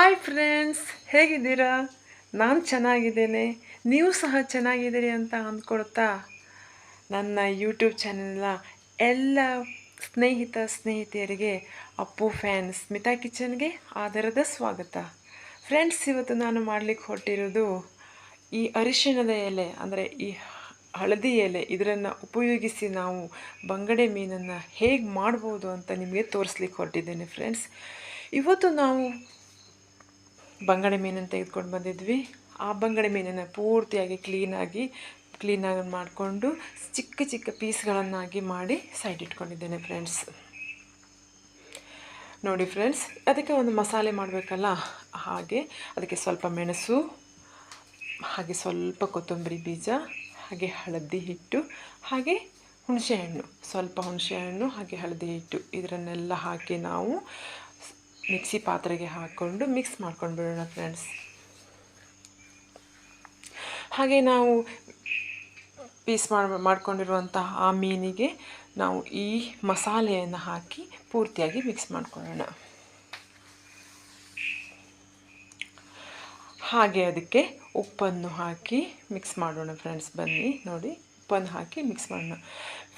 Hi friends, ಹೇಗಿದ್ದೀರಾ? ನಾನು ಚೆನ್ನಾಗಿದ್ದೇನೆ. ನೀವು ಸಹ ಚೆನ್ನಾಗಿದ್ದೀರಿ ಅಂತ ಅಂದ್ಕೊಳ್ತಾ ನನ್ನ ಯೂಟ್ಯೂಬ್ ಚಾನೆಲ್ನ ಎಲ್ಲ ಸ್ನೇಹಿತೆಯರಿಗೆ ಅಪ್ಪು ಫ್ಯಾನ್ ಸ್ಮಿತಾ ಕಿಚನ್ಗೆ ಆದರದ ಸ್ವಾಗತ. ಫ್ರೆಂಡ್ಸ್, ಇವತ್ತು ನಾನು ಮಾಡಲಿಕ್ಕೆ ಹೊರಟಿರೋದು ಈ ಅರಿಶಿಣದ ಎಲೆ ಅಂದರೆ ಈ ಹಳದಿ ಎಲೆ, ಇದನ್ನು ಉಪಯೋಗಿಸಿ ನಾವು ಬಂಗಡೆ ಮೀನನ್ನು ಹೇಗೆ ಮಾಡ್ಬೋದು ಅಂತ ನಿಮಗೆ ತೋರಿಸ್ಲಿಕ್ಕೆ ಹೊರಟಿದ್ದೇನೆ. ಫ್ರೆಂಡ್ಸ್, ಇವತ್ತು ನಾವು ಬಂಗಡೆ ಮೀನನ್ನು ತೆಗೆದುಕೊಂಡು ಬಂದಿದ್ವಿ. ಆ ಬಂಗಡೆ ಮೀನನ್ನು ಪೂರ್ತಿಯಾಗಿ ಕ್ಲೀನಾಗಿ ಮಾಡಿಕೊಂಡು ಚಿಕ್ಕ ಚಿಕ್ಕ ಪೀಸ್ಗಳನ್ನಾಗಿ ಮಾಡಿ ಸೈಡ್ ಇಟ್ಕೊಂಡಿದ್ದೇನೆ. ಫ್ರೆಂಡ್ಸ್ ನೋಡಿ ಫ್ರೆಂಡ್ಸ್, ಅದಕ್ಕೆ ಒಂದು ಮಸಾಲೆ ಮಾಡಬೇಕಲ್ಲ, ಹಾಗೆ ಅದಕ್ಕೆ ಸ್ವಲ್ಪ ಮೆಣಸು, ಹಾಗೆ ಸ್ವಲ್ಪ ಕೊತ್ತಂಬರಿ ಬೀಜ, ಹಾಗೆ ಹಳದಿ ಹಿಟ್ಟು, ಹಾಗೆ ಹುಣಸೆಹಣ್ಣು, ಸ್ವಲ್ಪ ಹುಣಸೆಹಣ್ಣು, ಹಾಗೆ ಹಳದಿ ಹಿಟ್ಟು, ಇದರನ್ನೆಲ್ಲ ಹಾಕಿ ನಾವು ಮಿಕ್ಸಿ ಪಾತ್ರೆಗೆ ಹಾಕ್ಕೊಂಡು ಮಿಕ್ಸ್ ಮಾಡ್ಕೊಂಡು ಬಿಡೋಣ. ಫ್ರೆಂಡ್ಸ್, ಹಾಗೆ ನಾವು ಪೀಸ್ ಮಾಡ್ಕೊಂಡಿರುವಂತಹ ಆ ಮೀನಿಗೆ ನಾವು ಈ ಮಸಾಲೆಯನ್ನು ಹಾಕಿ ಪೂರ್ತಿಯಾಗಿ ಮಿಕ್ಸ್ ಮಾಡ್ಕೊಳ್ಳೋಣ. ಹಾಗೆ ಅದಕ್ಕೆ ಉಪ್ಪನ್ನು ಹಾಕಿ ಮಿಕ್ಸ್ ಮಾಡೋಣ. ಫ್ರೆಂಡ್ಸ್, ಬನ್ನಿ ನೋಡಿ, ಉಪ್ಪನ್ನು ಹಾಕಿ ಮಿಕ್ಸ್ ಮಾಡೋಣ.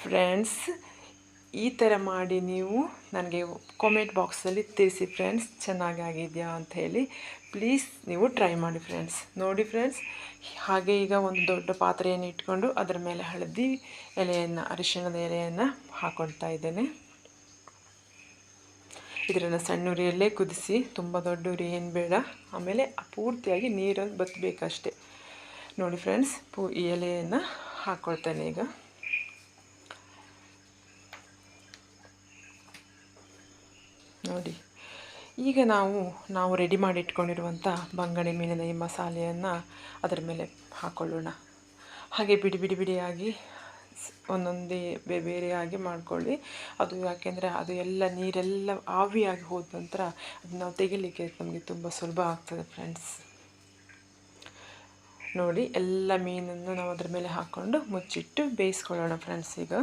ಫ್ರೆಂಡ್ಸ್, ಈ ಥರ ಮಾಡಿ ನೀವು ನನಗೆ ಕಾಮೆಂಟ್ ಬಾಕ್ಸಲ್ಲಿ ತಿಳಿಸಿ ಫ್ರೆಂಡ್ಸ್, ಚೆನ್ನಾಗಿದೆಯಾ ಅಂತ ಹೇಳಿ. ಪ್ಲೀಸ್ ನೀವು ಟ್ರೈ ಮಾಡಿ ಫ್ರೆಂಡ್ಸ್. ನೋಡಿ ಫ್ರೆಂಡ್ಸ್, ಹಾಗೆ ಈಗ ಒಂದು ದೊಡ್ಡ ಪಾತ್ರೆಯನ್ನು ಇಟ್ಕೊಂಡು ಅದರ ಮೇಲೆ ಹಳದಿ ಎಲೆಯನ್ನು, ಅರಿಶಿಣದ ಎಲೆಯನ್ನು ಹಾಕ್ಕೊಳ್ತಾ ಇದ್ದೇನೆ. ಇದನ್ನು ಸಣ್ಣ ಉರಿಯಲ್ಲೇ ಕುದಿಸಿ, ತುಂಬ ದೊಡ್ಡ ಉರಿ ಏನು ಬೇಡ. ಆಮೇಲೆ ಪೂರ್ತಿಯಾಗಿ ನೀರನ್ನು ಬತ್ತಬೇಕಷ್ಟೆ. ನೋಡಿ ಫ್ರೆಂಡ್ಸ್, ಈ ಎಲೆಯನ್ನು ಹಾಕ್ಕೊಳ್ತೇನೆ ಈಗ. ನೋಡಿ, ಈಗ ನಾವು ರೆಡಿ ಮಾಡಿ ಇಟ್ಕೊಂಡಿರುವಂಥ ಬಂಗಡೆ ಮೀನಿನ ಈ ಮಸಾಲೆಯನ್ನು ಅದರ ಮೇಲೆ ಹಾಕ್ಕೊಳ್ಳೋಣ. ಹಾಗೆ ಬಿಡಿಯಾಗಿ ಒಂದೊಂದೇ ಬೇರೆಯಾಗಿ ಮಾಡ್ಕೊಳ್ಳಿ. ಅದು ಯಾಕೆಂದರೆ ಅದು ಎಲ್ಲ ನೀರೆಲ್ಲ ಆವಿಯಾಗಿ ಹೋದ ನಂತರ ಅದು ನಾವು ತೆಗಿಲಿಕ್ಕೆ ನಮಗೆ ತುಂಬ ಸುಲಭ ಆಗ್ತದೆ. ಫ್ರೆಂಡ್ಸ್ ನೋಡಿ, ಎಲ್ಲ ಮೀನನ್ನು ನಾವು ಅದರ ಮೇಲೆ ಹಾಕ್ಕೊಂಡು ಮುಚ್ಚಿಟ್ಟು ಬೇಯಿಸ್ಕೊಳ್ಳೋಣ. ಫ್ರೆಂಡ್ಸ್, ಈಗ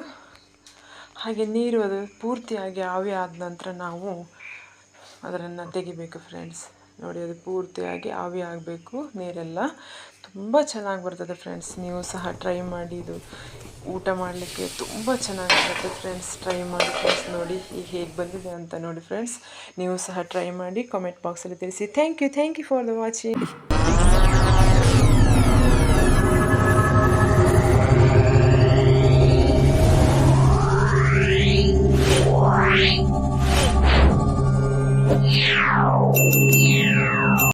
ಹಾಗೆ ನೀರು ಅದು ಪೂರ್ತಿಯಾಗಿ ಆವಿ ಆದ ನಂತರ ನಾವು ಅದನ್ನು ತೆಗಿಬೇಕು. ಫ್ರೆಂಡ್ಸ್ ನೋಡಿ, ಅದು ಪೂರ್ತಿಯಾಗಿ ಆವಿ ಆಗಬೇಕು, ನೀರೆಲ್ಲ ತುಂಬ ಚೆನ್ನಾಗಿ ಬರ್ತದೆ. ಫ್ರೆಂಡ್ಸ್, ನೀವು ಸಹ ಟ್ರೈ ಮಾಡಿ, ಇದು ಊಟ ಮಾಡಲಿಕ್ಕೆ ತುಂಬ ಚೆನ್ನಾಗಿರುತ್ತೆ. ಫ್ರೆಂಡ್ಸ್, ಟ್ರೈ ಮಾಡಿ ಫ್ರೆಂಡ್ಸ್. ನೋಡಿ ಈಗ ಹೇಗೆ ಬಂದಿದೆ ಅಂತ ನೋಡಿ. ಫ್ರೆಂಡ್ಸ್, ನೀವು ಸಹ ಟ್ರೈ ಮಾಡಿ ಕಾಮೆಂಟ್ ಬಾಕ್ಸಲ್ಲಿ ತಿಳಿಸಿ. Thank you for the watching. Wow.